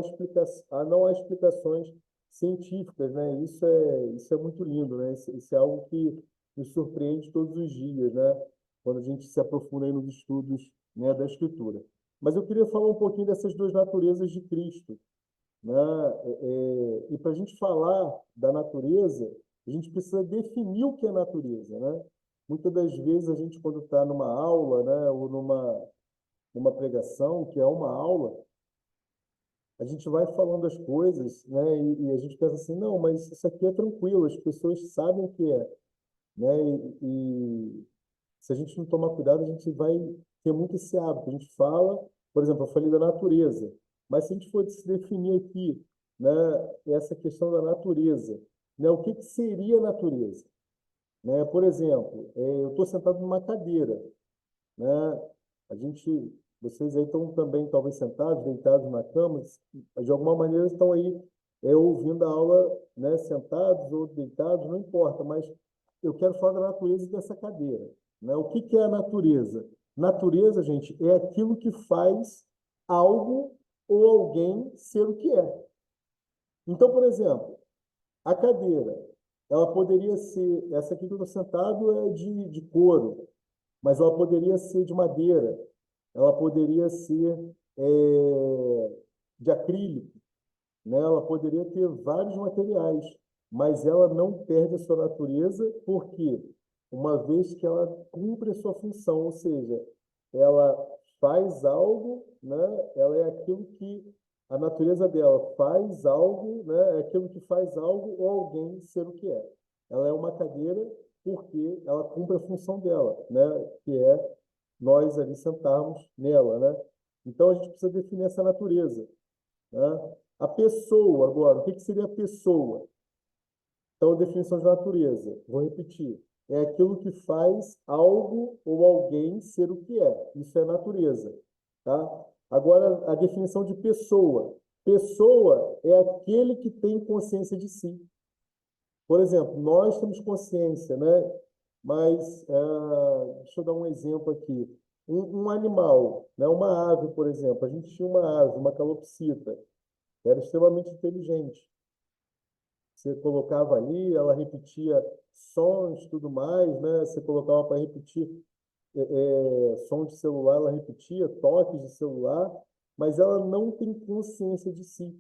explicações científicas, né? Isso é muito lindo, né? Isso é algo que nos surpreende todos os dias, né? Quando a gente se aprofunda aí nos estudos, né, da Escritura. Mas eu queria falar um pouquinho dessas duas naturezas de Cristo, né? E para a gente falar da natureza, a gente precisa definir o que é natureza, né? Muitas das vezes a gente, quando está numa aula, né, ou numa pregação, que é uma aula, a gente vai falando as coisas, né? E a gente pensa assim, não, mas isso aqui é tranquilo, as pessoas sabem o que é, né? E se a gente não tomar cuidado, a gente vai ter muito esse hábito. A gente fala, por exemplo, eu falei da natureza, mas se a gente for se definir aqui, né, essa questão da natureza, né? O que que seria natureza? Né? Por exemplo, eu estou sentado numa cadeira, né? A gente, vocês aí estão também talvez sentados, deitados na cama, de alguma maneira estão aí ouvindo a aula, né, sentados ou deitados, não importa, mas eu quero falar da natureza dessa cadeira, né? O que que é a natureza? Natureza, gente, é aquilo que faz algo ou alguém ser o que é. Então, por exemplo, a cadeira, ela poderia ser, essa aqui que eu estou sentado é de couro, mas ela poderia ser de madeira, ela poderia ser de acrílico, né? Ela poderia ter vários materiais, mas ela não perde a sua natureza, porque uma vez que ela cumpre a sua função, ou seja, ela faz algo, né? Ela é aquilo que a natureza dela faz algo, né? É aquilo que faz algo ou alguém ser o que é. Ela é uma cadeira porque ela cumpre a função dela, né? Que é nós ali sentarmos nela, né? Então a gente precisa definir essa natureza, né? A pessoa, agora, o que que seria a pessoa? Então, a definição de natureza, vou repetir, é aquilo que faz algo ou alguém ser o que é. Isso é natureza, tá? Agora, a definição de pessoa. Pessoa é aquele que tem consciência de si. Por exemplo, nós temos consciência, né? Mas, deixa eu dar um exemplo aqui. um animal, né? Uma ave, por exemplo. A gente tinha uma ave, uma calopsita, que era extremamente inteligente. Você colocava ali, ela repetia sons, tudo mais, né? Você colocava para repetir som de celular, ela repetia, toques de celular, mas ela não tem consciência de si.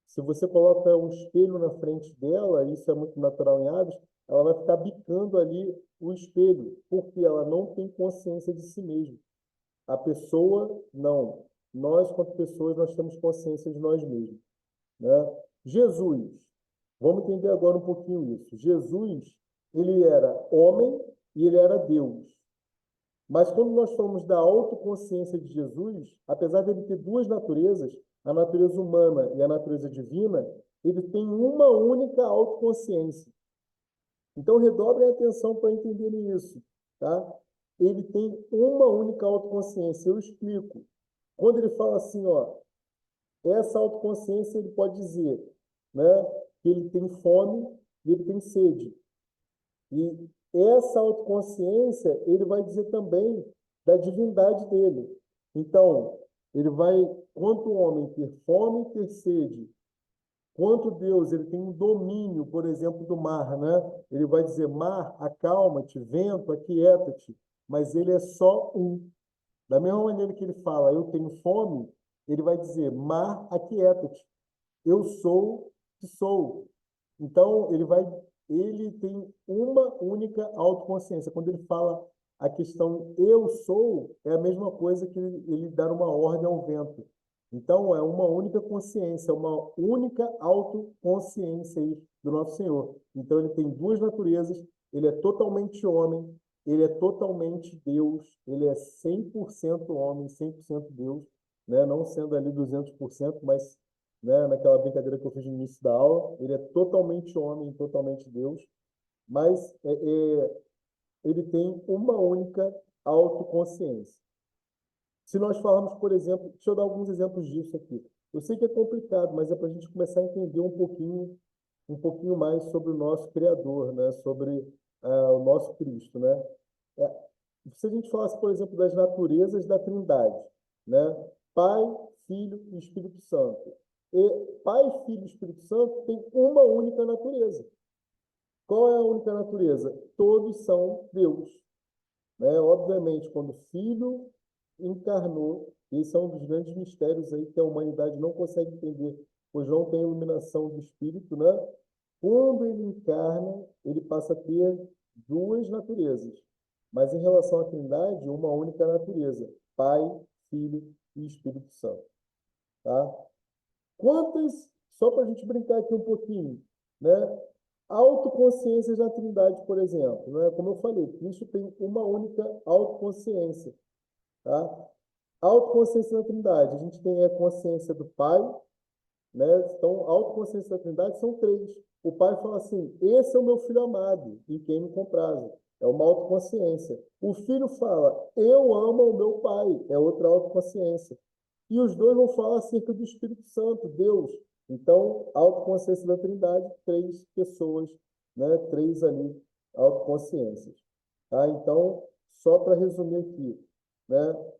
Se você coloca um espelho na frente dela, isso é muito natural em aves, ela vai ficar bicando ali o espelho, porque ela não tem consciência de si mesma. A pessoa, não. Nós, quanto pessoas, nós temos consciência de nós mesmos, né? Jesus, vamos entender agora um pouquinho isso. Jesus, ele era homem e ele era Deus. Mas quando nós falamos da autoconsciência de Jesus, apesar de ele ter duas naturezas, a natureza humana e a natureza divina, ele tem uma única autoconsciência. Então, redobrem a atenção para entenderem isso, tá? Ele tem uma única autoconsciência. Eu explico. Quando ele fala assim, ó, essa autoconsciência, ele pode dizer, né, que ele tem fome e ele tem sede. E essa autoconsciência, ele vai dizer também da divindade dele. Então, ele vai, quanto o homem ter fome e ter sede, quanto Deus, ele tem um domínio, por exemplo, do mar, né? Ele vai dizer, mar, acalma-te, vento, aquieta-te, mas ele é só um. Da mesma maneira que ele fala, eu tenho fome, ele vai dizer, mar, aquieta-te, eu sou que sou. Então, ele tem uma única autoconsciência. Quando ele fala a questão eu sou, é a mesma coisa que ele dar uma ordem ao vento. Então, é uma única consciência, uma única autoconsciência aí do nosso Senhor. Então, ele tem duas naturezas, ele é totalmente homem, ele é totalmente Deus, ele é 100% homem, 100% Deus, né? Não sendo ali 200%, mas, né, naquela brincadeira que eu fiz no início da aula, ele é totalmente homem, totalmente Deus, mas ele tem uma única autoconsciência. Se nós falarmos, por exemplo, deixa eu dar alguns exemplos disso aqui. Eu sei que é complicado, mas é para a gente começar a entender um pouquinho mais sobre o nosso Criador, né? Sobre o nosso Cristo, né? É, se a gente falasse, por exemplo, das naturezas da Trindade, né? Pai, Filho e Espírito Santo. E Pai, Filho e Espírito Santo têm uma única natureza. Qual é a única natureza? Todos são Deus, né? Obviamente, quando o Filho encarnou, esse é um dos grandes mistérios aí que a humanidade não consegue entender, pois não tem iluminação do Espírito, né? Quando ele encarna, ele passa a ter duas naturezas. Mas em relação à Trindade, uma única natureza: Pai, Filho e Espírito Santo. Tá? Quantas, só para a gente brincar aqui um pouquinho, né? Autoconsciência da Trindade, por exemplo, né? Como eu falei, Cristo tem uma única autoconsciência, tá? Autoconsciência da Trindade, a gente tem a consciência do Pai, né? Então, a autoconsciência da Trindade são três. O Pai fala assim: esse é o meu filho amado, em quem me comprazo. É uma autoconsciência. O Filho fala: eu amo o meu Pai. É outra autoconsciência. E os dois vão falar acerca do Espírito Santo, Deus. Então, autoconsciência da Trindade, três pessoas, né? Três ali, autoconsciências. Tá? Então, só para resumir aqui, né?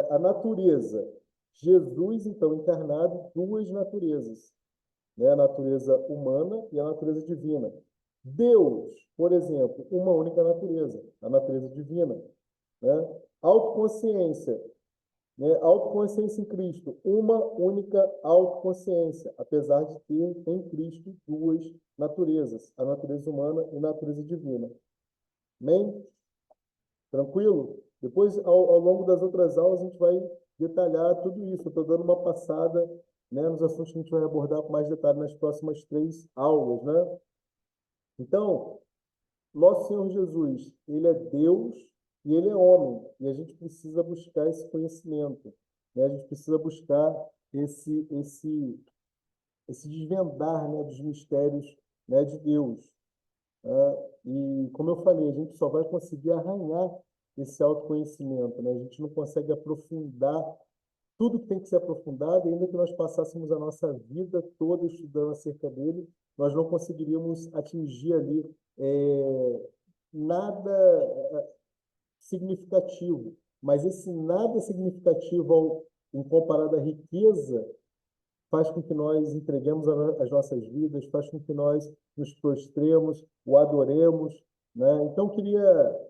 A natureza. Jesus, então, encarnado, duas naturezas, né? A natureza humana e a natureza divina. Deus, por exemplo, uma única natureza, a natureza divina, né? Autoconsciência, né? Autoconsciência em Cristo, uma única autoconsciência, apesar de ter em Cristo duas naturezas, a natureza humana e a natureza divina. Amém? Tranquilo? Depois, ao longo das outras aulas, a gente vai detalhar tudo isso. Eu estou dando uma passada, né, nos assuntos que a gente vai abordar com mais detalhe nas próximas 3 aulas, né? Então, nosso Senhor Jesus, ele é Deus e ele é homem, e a gente precisa buscar esse conhecimento, né? A gente precisa buscar esse desvendar, né, dos mistérios, né, de Deus. E, como eu falei, a gente só vai conseguir arranhar esse autoconhecimento, né? A gente não consegue aprofundar tudo que tem que ser aprofundado, e ainda que nós passássemos a nossa vida toda estudando acerca dele, nós não conseguiríamos atingir ali nada significativo, mas esse nada significativo em comparado à riqueza faz com que nós entreguemos as nossas vidas, faz com que nós nos prostremos, o adoremos, né? Então, queria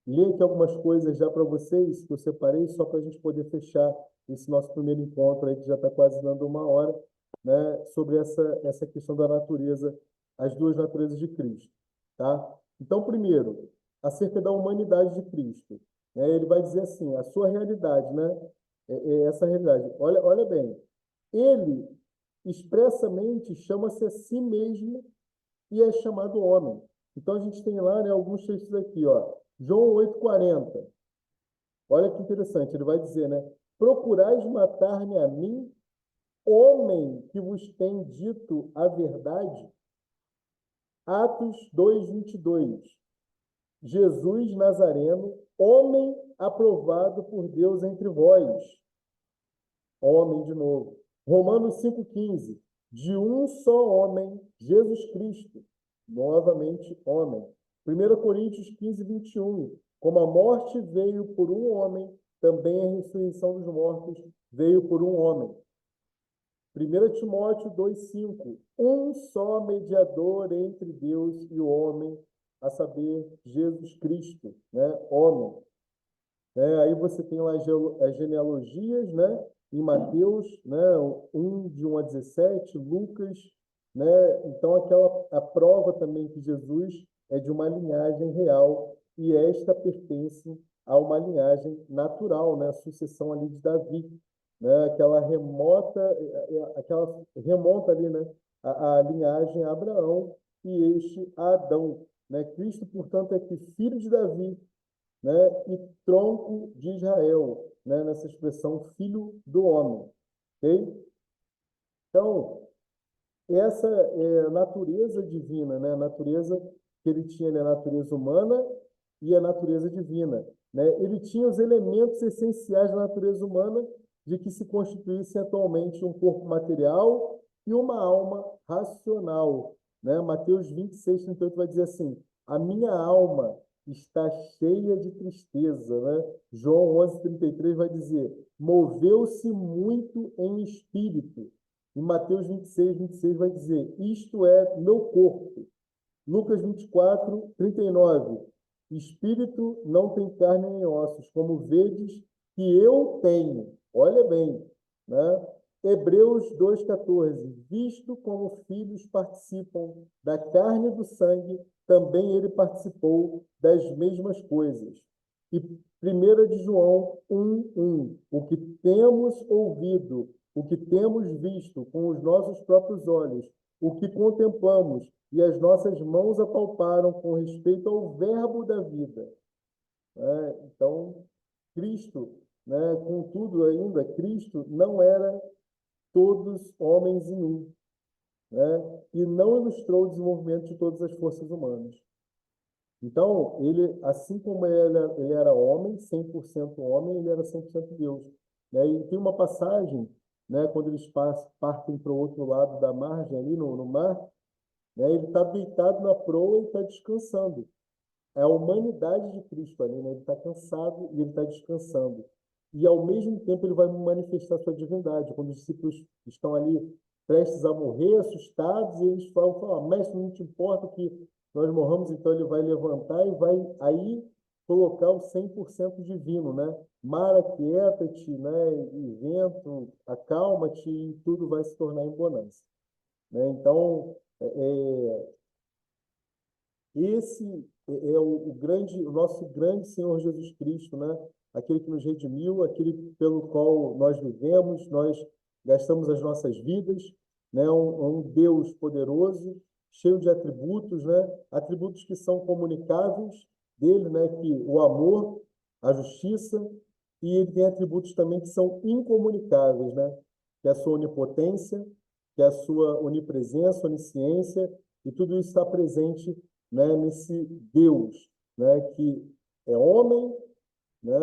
ler aqui algumas coisas já para vocês, que eu separei, só para a gente poder fechar esse nosso primeiro encontro aí, que já está quase dando 1 hora, né? Sobre essa questão da natureza, as duas naturezas de Cristo, tá? Então, primeiro, acerca da humanidade de Cristo, né? Ele vai dizer assim, a sua realidade, né? É essa realidade. Olha bem, ele expressamente chama-se a si mesmo e é chamado homem. Então a gente tem lá, né, alguns textos aqui, ó. João 8,40. Olha que interessante, ele vai dizer, né? Procurais matar-me a mim, homem que vos tem dito a verdade. Atos 2:22. Jesus Nazareno, homem aprovado por Deus entre vós. Homem de novo. Romanos 5,15. De um só homem, Jesus Cristo. Novamente, homem. 1 Coríntios 15:21. Como a morte veio por um homem, também a ressurreição dos mortos veio por um homem. 1 Timóteo 2,5. Um só mediador entre Deus e o homem, a saber, Jesus Cristo, né? Homem. Aí você tem lá as genealogias, né? Em Mateus, né? 1, de 1 a 17, Lucas, né? Então, a prova também que Jesus é de uma linhagem real e esta pertence a uma linhagem natural, né? A sucessão ali de Davi, né? Aquela remonta ali, né? A linhagem a Abraão e este a Adão, né? Cristo, portanto, é que filho de Davi, né? E tronco de Israel, né? Nessa expressão filho do homem, ok? Então, essa é a natureza divina, né? A natureza que ele tinha, né? A natureza humana e a natureza divina, né? Ele tinha os elementos essenciais da natureza humana de que se constituísse atualmente um corpo material e uma alma racional, né? Mateus 26:38 vai dizer assim: a minha alma está cheia de tristeza, né? João 11:33 vai dizer: moveu-se muito em espírito. Em Mateus 26:26 vai dizer: isto é meu corpo. Lucas 24:39. Espírito não tem carne nem ossos, como vedes que eu tenho. Olha bem, né? Hebreus 2:14. Visto como filhos participam da carne e do sangue, também ele participou das mesmas coisas. E 1 de João 1:1. O que temos ouvido, o que temos visto com os nossos próprios olhos, o que contemplamos e as nossas mãos apalparam com respeito ao verbo da vida. Então, Cristo, né, contudo ainda, Cristo não era todos homens em um, né, e não ilustrou o desenvolvimento de todas as forças humanas. Então, ele, assim como ele era homem, 100% homem, ele era 100% Deus, né? E tem uma passagem, né, quando eles partem para o outro lado da margem, ali no mar, né, ele está deitado na proa e está descansando. É a humanidade de Cristo ali, né? Ele está cansado e ele está descansando. E, ao mesmo tempo, ele vai manifestar sua divindade. Quando os discípulos estão ali prestes a morrer, assustados, e eles falam, mestre, não te importa que nós morramos, então ele vai levantar e vai aí colocar o 100% divino, né? Mar, aquieta-te, né? E vento, acalma-te, e tudo vai se tornar em bonança, né? Então, esse é o nosso grande Senhor Jesus Cristo, né? Aquele que nos redimiu, aquele pelo qual nós vivemos, nós gastamos as nossas vidas, né? Um Deus poderoso, cheio de atributos, né? Atributos que são comunicáveis dele, né? Que o amor, a justiça, e ele tem atributos também que são incomunicáveis, né? Que é a sua onipotência, que é a sua onipresença, onisciência, e tudo isso está presente, né, nesse Deus, né, que é homem, né,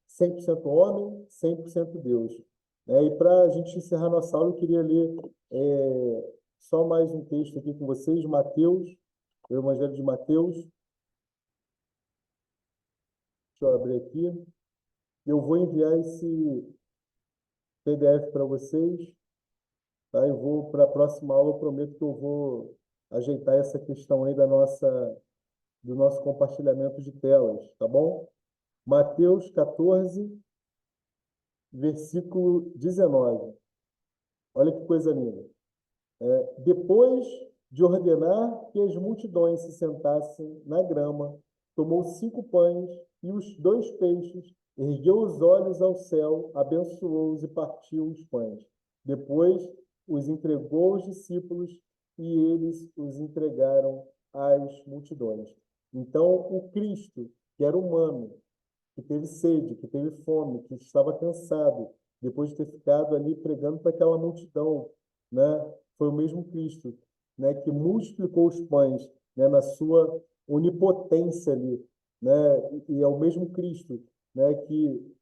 100% homem, 100% Deus. E para a gente encerrar nossa aula, eu queria ler só mais um texto aqui com vocês, Mateus, o Evangelho de Mateus. Deixa eu abrir aqui. Eu vou enviar esse PDF para vocês, tá? Eu vou, para a próxima aula, eu prometo que eu vou ajeitar essa questão aí do nosso compartilhamento de telas, tá bom? Mateus 14, versículo 19. Olha que coisa linda. Depois de ordenar que as multidões se sentassem na grama, tomou 5 pães e os 2 peixes, ergueu os olhos ao céu, abençoou-os e partiu os pães. Depois os entregou aos discípulos e eles os entregaram às multidões. Então, o Cristo, que era humano, que teve sede, que teve fome, que estava cansado, depois de ter ficado ali pregando para aquela multidão, né? Foi o mesmo Cristo, né, que multiplicou os pães, né, na sua onipotência ali, né? E é o mesmo Cristo, né, que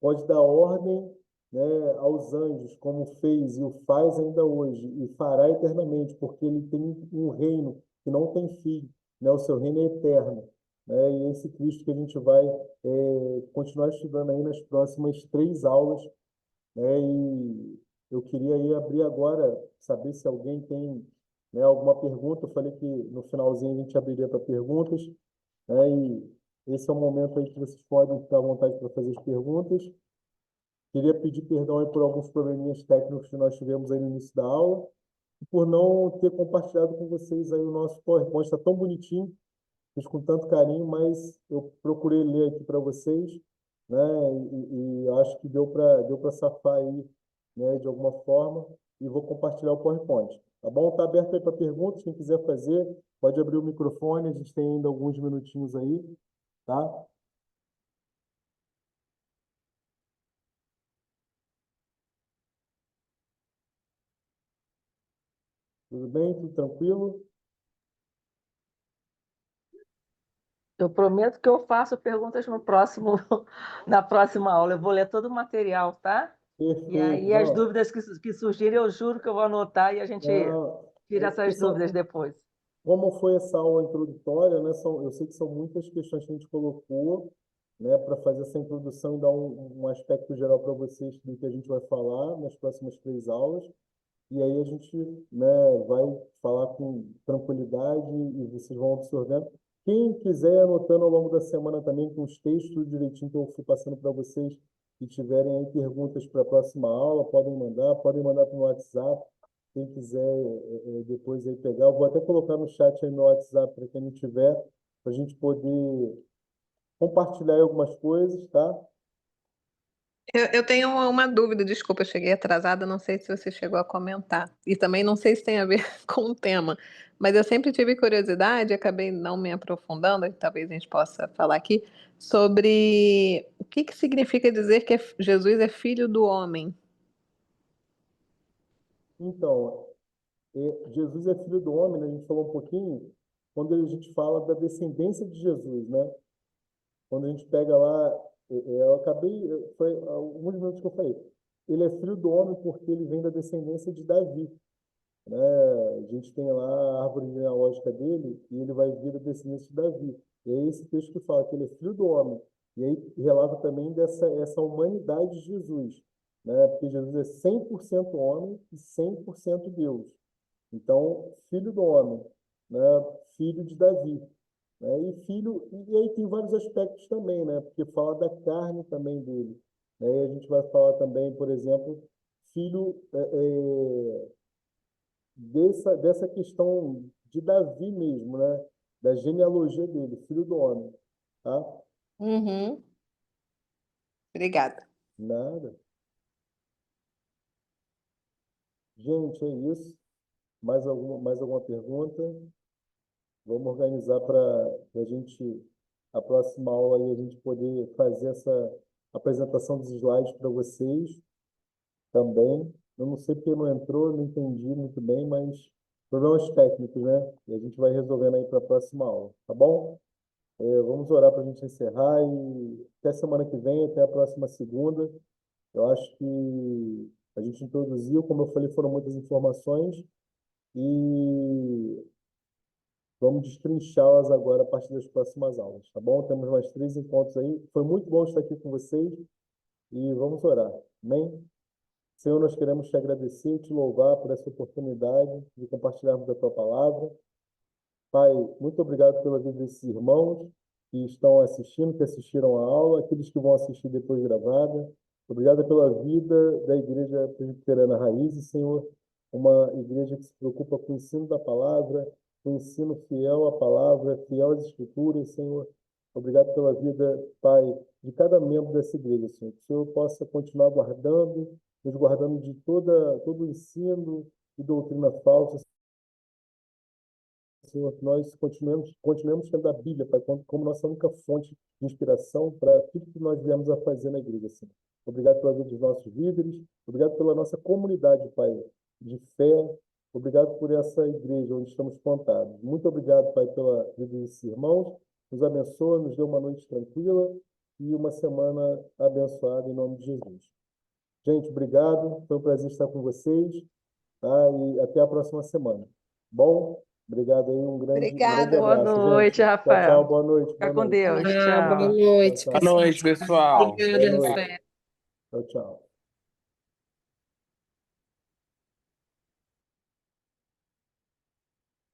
pode dar ordem, né, aos anjos, como fez e o faz ainda hoje, e fará eternamente, porque ele tem um reino que não tem fim, né? O seu reino é eterno, né? E é esse Cristo que a gente vai continuar estudando aí nas próximas 3 aulas, né? E eu queria aí abrir agora, saber se alguém tem, né, alguma pergunta. Eu falei que no finalzinho a gente abriria para perguntas, né? E esse é o momento aí que vocês podem ficar à vontade para fazer as perguntas. Queria pedir perdão aí por alguns probleminhas técnicos que nós tivemos aí no início da aula e por não ter compartilhado com vocês aí o nosso PowerPoint. Está tão bonitinho, fiz com tanto carinho, mas eu procurei ler aqui para vocês, né? E acho que deu para safar aí, né, de alguma forma, e vou compartilhar o PowerPoint. Tá bom? Está aberto aí para perguntas. Quem quiser fazer, pode abrir o microfone. A gente tem ainda alguns minutinhos aí, tá? Tudo bem? Tudo tranquilo? Eu prometo que eu faço perguntas no próximo, na próxima aula. Eu vou ler todo o material, tá? E Perfeito. aí as Não, dúvidas que surgirem, eu juro que eu vou anotar e a gente não, tira porque essas dúvidas depois. como foi essa aula introdutória, né? Eu sei que são muitas questões que a gente colocou, né, para fazer essa introdução e dar um aspecto geral para vocês do que a gente vai falar nas próximas 3 aulas. E aí a gente, né, vai falar com tranquilidade e vocês vão absorvendo. Quem quiser anotando ao longo da semana também com os textos direitinho que eu fui passando para vocês e tiverem aí perguntas para a próxima aula, podem mandar para o WhatsApp. Quem quiser depois aí pegar, eu vou até colocar no chat aí meu WhatsApp para quem não tiver, para a gente poder compartilhar aí algumas coisas, tá? Eu tenho uma dúvida, desculpa, eu cheguei atrasada, não sei se você chegou a comentar. E também não sei se tem a ver com o tema, mas eu sempre tive curiosidade, acabei não me aprofundando, e talvez a gente possa falar aqui, sobre o que significa dizer que Jesus é filho do homem. Então, Jesus é filho do homem, né? A gente falou um pouquinho quando a gente fala da descendência de Jesus, né? Quando a gente pega lá, eu acabei, foi alguns minutos que eu falei, ele é filho do homem porque ele vem da descendência de Davi, né? A gente tem lá a árvore genealógica dele e ele vai vir da descendência de Davi. E é esse texto que fala que ele é filho do homem. E aí relata também essa humanidade de Jesus, né? Porque Jesus é 100% homem e 100% Deus. Então, filho do homem, né? Filho de Davi, né? E aí tem vários aspectos também, né? Porque fala da carne também dele, né? E a gente vai falar também, por exemplo, filho dessa questão de Davi mesmo, né? Da genealogia dele, filho do homem, tá? Uhum. Obrigada. Nada. Gente, é isso. Mais alguma pergunta? Vamos organizar para a gente, a próxima aula aí, a gente poder fazer essa apresentação dos slides para vocês também. Eu não sei porque não entrou, não entendi muito bem, mas problemas técnicos, né? E a gente vai resolvendo aí para a próxima aula, tá bom? Vamos orar para a gente encerrar e até semana que vem, até a próxima segunda. Eu acho que a gente introduziu, como eu falei, foram muitas informações e vamos destrinchá-las agora a partir das próximas aulas, tá bom? Temos mais 3 encontros aí. Foi muito bom estar aqui com vocês e vamos orar. Amém? Senhor, nós queremos te agradecer e te louvar por essa oportunidade de compartilharmos a tua palavra. Pai, muito obrigado pela vida desses irmãos que estão assistindo, que assistiram a aula, aqueles que vão assistir depois gravada. Obrigado pela vida da Igreja Presbiteriana Raízes, Senhor, uma igreja que se preocupa com o ensino da palavra, com o ensino fiel à palavra, fiel às Escrituras, Senhor. Obrigado pela vida, Pai, de cada membro dessa igreja, Senhor. Que o Senhor possa continuar guardando, nos guardando de todo o ensino e doutrina falsa, Senhor, que nós continuemos tendo a Bíblia, Pai, como nossa única fonte de inspiração para tudo que nós viemos a fazer na igreja, Senhor. Obrigado pela vida dos nossos líderes, obrigado pela nossa comunidade, Pai, de fé, obrigado por essa igreja onde estamos plantados. Muito obrigado, Pai, pela vida desses irmãos, nos abençoa, nos dê uma noite tranquila e uma semana abençoada em nome de Jesus. Gente, obrigado, foi um prazer estar com vocês, tá? E até a próxima semana. Bom? Obrigado aí, um grande Obrigada. Boa abraço, noite, gente. Tchau, Rafael. tchau, boa noite. Fica Boa com noite. Deus. Boa Tchau. noite, Tchau, Boa noite, pessoal. Obrigada, Boa noite. Rafael. Tchau, tchau.